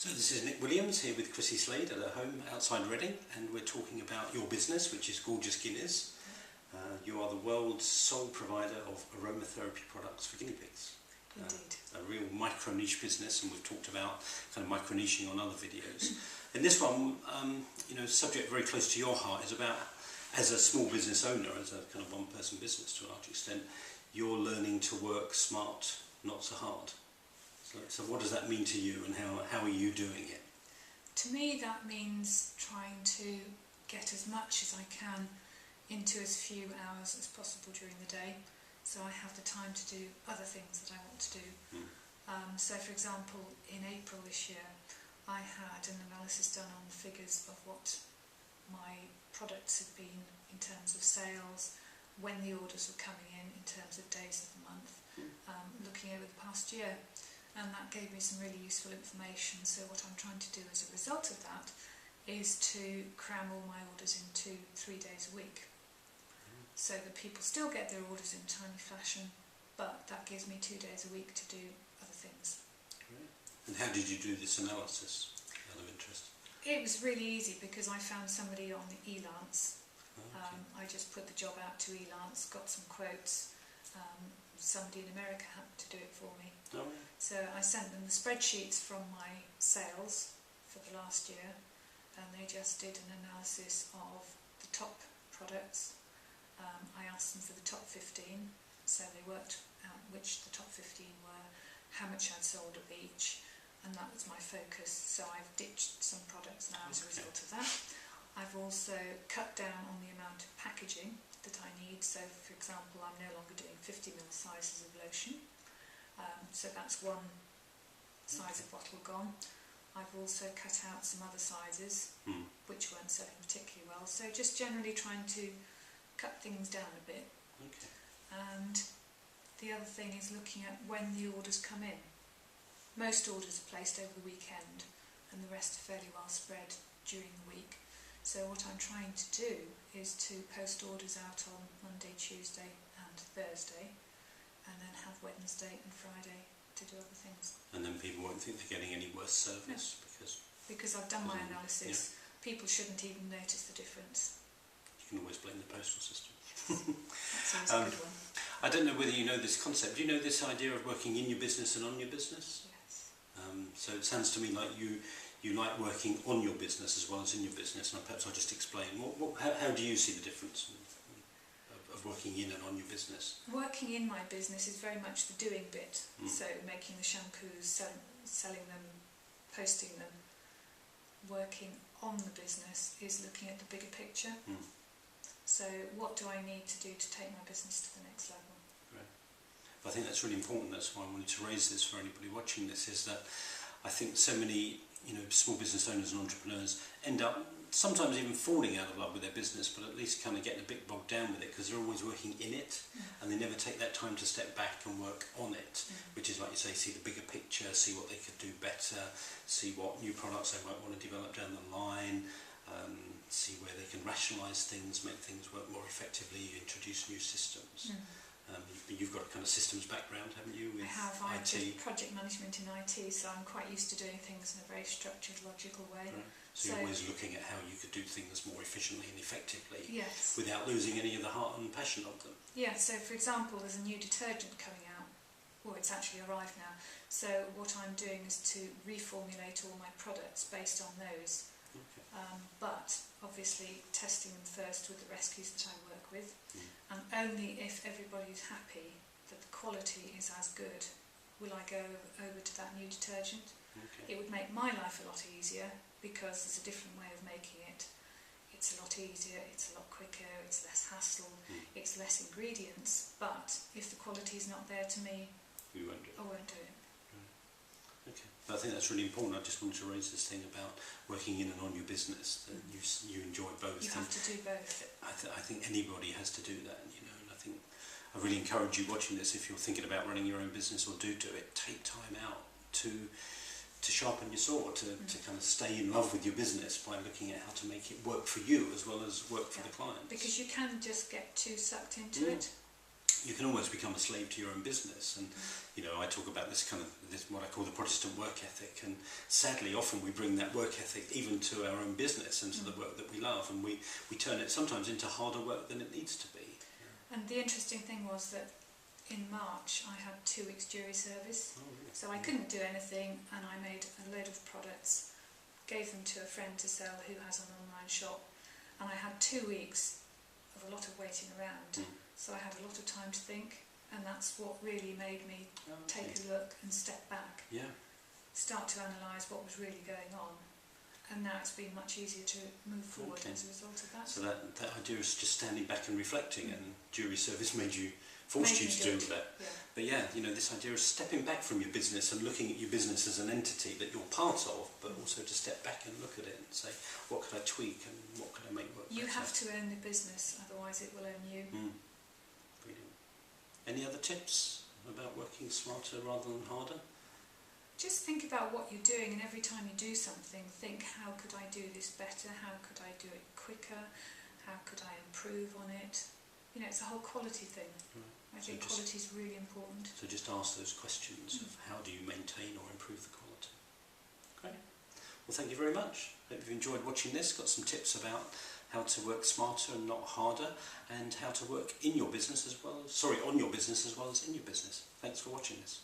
So this is Nick Williams here with Chrissie Slade at her home outside Reading, and we're talking about your business, which is Gorgeous Guineas. You are the world's sole provider of aromatherapy products for guinea pigs. Indeed. A real micro niche business, and we've talked about kind of micro niching on other videos. In this one, subject very close to your heart is about, as a small business owner, as a kind of one-person business to a large extent, you're learning to work smart, not so hard. So what does that mean to you, and how are you doing it? To me, that means trying to get as much as I can into as few hours as possible during the day, so I have the time to do other things that I want to do. So for example, in April this year, I had an analysis done on the figures of what my products had been in terms of sales, when the orders were coming in terms of days of the month, looking over the past year. And that gave me some really useful information. So what I'm trying to do as a result of that is to cram all my orders into 3 days a week, so that people still get their orders in timely fashion, but that gives me 2 days a week to do other things. Great. And how did you do this analysis, out of interest? It was really easy because I found somebody on Elance. I just put the job out to Elance, got some quotes. Somebody in America happened to do it for me. Oh, yeah. So I sent them the spreadsheets from my sales for the last year, and they just did an analysis of the top products. I asked them for the top 15, so they worked out which the top 15 were, how much I'd sold of each, and that was my focus. So I've ditched some products now as a result of that. I've also cut down on the amount of packaging that I need. So for example, I'm no longer doing 50ml sizes of lotion, so that's one size of bottle gone. I've also cut out some other sizes which weren't selling particularly well, so just generally trying to cut things down a bit. And the other thing is looking at when the orders come in. Most orders are placed over the weekend, and the rest are fairly well spread during the week. So what I'm trying to do is to post orders out on Monday, Tuesday and Thursday, and then have Wednesday and Friday to do other things. And then people won't think they're getting any worse service. No. Because I've done my analysis. People shouldn't even notice the difference. You can always blame the postal system. That's always a good one. I don't know whether you know this concept. Do you know this idea of working in your business and on your business? Yes. So it sounds to me like you like working on your business as well as in your business, and perhaps I'll just explain. How do you see the difference of working in and on your business? Working in my business is very much the doing bit, so making the shampoos, selling them, posting them. Working on the business is looking at the bigger picture. So what do I need to do to take my business to the next level? Right. I think that's really important. That's why I wanted to raise this for anybody watching this, is that I think so many small business owners and entrepreneurs end up sometimes even falling out of love with their business, but at least kind of getting a bit bogged down with it because they're always working in it, and they never take that time to step back and work on it, which is, like you say, see the bigger picture, see what they could do better, see what new products they might want to develop down the line, see where they can rationalise things, make things work more effectively, introduce new systems. You've got a kind of systems background, haven't you? With I have. I IT. did project management in IT, so I'm quite used to doing things in a very structured, logical way. Right. So you're always looking at how you could do things more efficiently and effectively, yes, without losing any of the heart and passion of them. Yeah, so for example, there's a new detergent coming out. Well, it's actually arrived now. So what I'm doing is to reformulate all my products based on those. But obviously testing them first with the rescues that I work with, and only if everybody's happy that the quality is as good will I go over to that new detergent. It would make my life a lot easier because there's a different way of making it. It's a lot easier, it's a lot quicker, it's less hassle, it's less ingredients, but if the quality is not there to me, You won't do it. I won't do it. Okay, but I think that's really important. I just wanted to raise this thing about working in and on your business, that you enjoy both. You have to do both. I think anybody has to do that, and I think I really encourage you watching this, if you're thinking about running your own business or do it, take time out to sharpen your sword, to kind of stay in love with your business by looking at how to make it work for you as well as work for the client. Because you can just get too sucked into it. you can almost become a slave to your own business. And you know, I talk about this kind of what I call the Protestant work ethic, and sadly often we bring that work ethic even to our own business and to the work that we love, and we turn it sometimes into harder work than it needs to be. And the interesting thing was that in March I had 2 weeks jury service. Oh, really? So I couldn't do anything, and I made a load of products, gave them to a friend to sell who has an online shop, and I had 2 weeks of a lot of waiting around. So I had a lot of time to think, and that's what really made me take a look and step back, start to analyse what was really going on, and now it's been much easier to move forward as a result of that. So that idea is just standing back and reflecting, and jury service forced you to do that. Yeah. But yeah, you know, this idea of stepping back from your business and looking at your business as an entity that you're part of, but also to step back and look at it and say, what could I tweak and what could I make work You better? have to own the business, otherwise it will own you. Brilliant. Any other tips about working smarter rather than harder? Just think about what you're doing, and every time you do something, think, how could I do this better? How could I do it quicker? How could I improve on it? You know, it's a whole quality thing. I think quality is really important. So just ask those questions of how do you maintain or improve the quality. Great. Well, thank you very much. Hope you've enjoyed watching this. Got some tips about how to work smarter and not harder, and how to work in your business as well. On your business as well as in your business. Thanks for watching this.